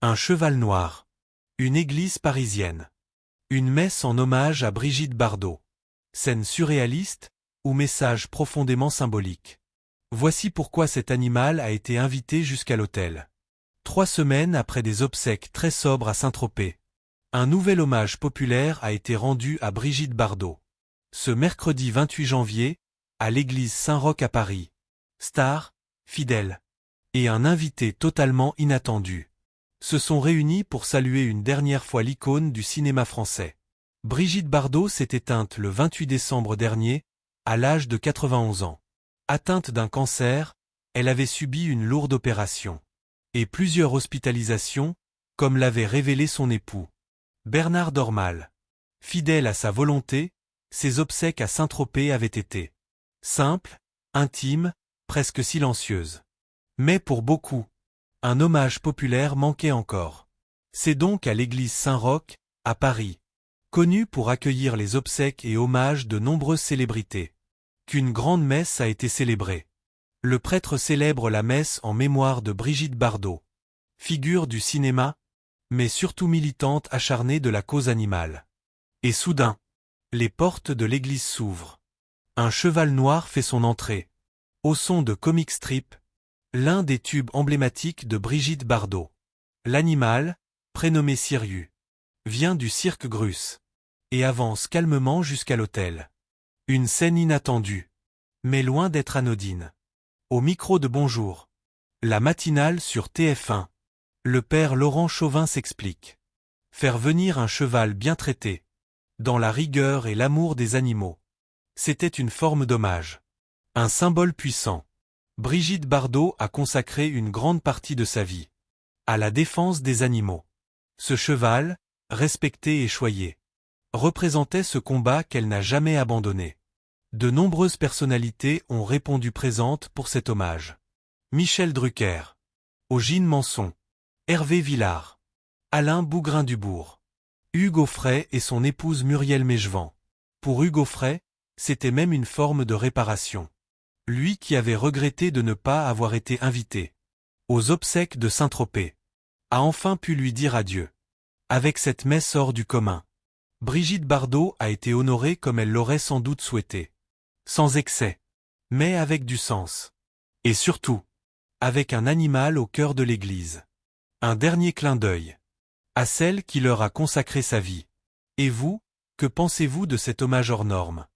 Un cheval noir. Une église parisienne. Une messe en hommage à Brigitte Bardot. Scène surréaliste ou message profondément symbolique. Voici pourquoi cet animal a été invité jusqu'à l'autel. 3 semaines après des obsèques très sobres à Saint-Tropez. Un nouvel hommage populaire a été rendu à Brigitte Bardot. Ce mercredi 28 janvier, à l'église Saint-Roch à Paris. Stars, fidèles et un invité totalement inattendu se sont réunis pour saluer une dernière fois l'icône du cinéma français. Brigitte Bardot s'est éteinte le 28 décembre dernier, à l'âge de 91 ans. Atteinte d'un cancer, elle avait subi une lourde opération et plusieurs hospitalisations, comme l'avait révélé son époux, Bernard Dormal. Fidèle à sa volonté, ses obsèques à Saint-Tropez avaient été simples, intimes, presque silencieuses. Mais pour beaucoup, un hommage populaire manquait encore. C'est donc à l'église Saint-Roch, à Paris, connue pour accueillir les obsèques et hommages de nombreuses célébrités, qu'une grande messe a été célébrée. Le prêtre célèbre la messe en mémoire de Brigitte Bardot, figure du cinéma, mais surtout militante acharnée de la cause animale. Et soudain, les portes de l'église s'ouvrent. Un cheval noir fait son entrée, au son de comic strip, l'un des tubes emblématiques de Brigitte Bardot. L'animal, prénommé Sirius, vient du cirque Grus et avance calmement jusqu'à l'autel. Une scène inattendue, mais loin d'être anodine. Au micro de Bonjour, la matinale sur TF1, le père Laurent Chauvin s'explique. Faire venir un cheval bien traité, dans la rigueur et l'amour des animaux, c'était une forme d'hommage. Un symbole puissant. Brigitte Bardot a consacré une grande partie de sa vie à la défense des animaux. Ce cheval, respecté et choyé, représentait ce combat qu'elle n'a jamais abandonné. De nombreuses personnalités ont répondu présentes pour cet hommage. Michel Drucker, Ogine Manson, Hervé Villard, Alain Bougrain-Dubourg, Hugues Aufray et son épouse Muriel Mégevant. Pour Hugues Aufray, c'était même une forme de réparation. Lui qui avait regretté de ne pas avoir été invité aux obsèques de Saint-Tropez, a enfin pu lui dire adieu. Avec cette messe hors du commun, Brigitte Bardot a été honorée comme elle l'aurait sans doute souhaité. Sans excès, mais avec du sens. Et surtout, avec un animal au cœur de l'église. Un dernier clin d'œil à celle qui leur a consacré sa vie. Et vous, que pensez-vous de cet hommage hors norme ?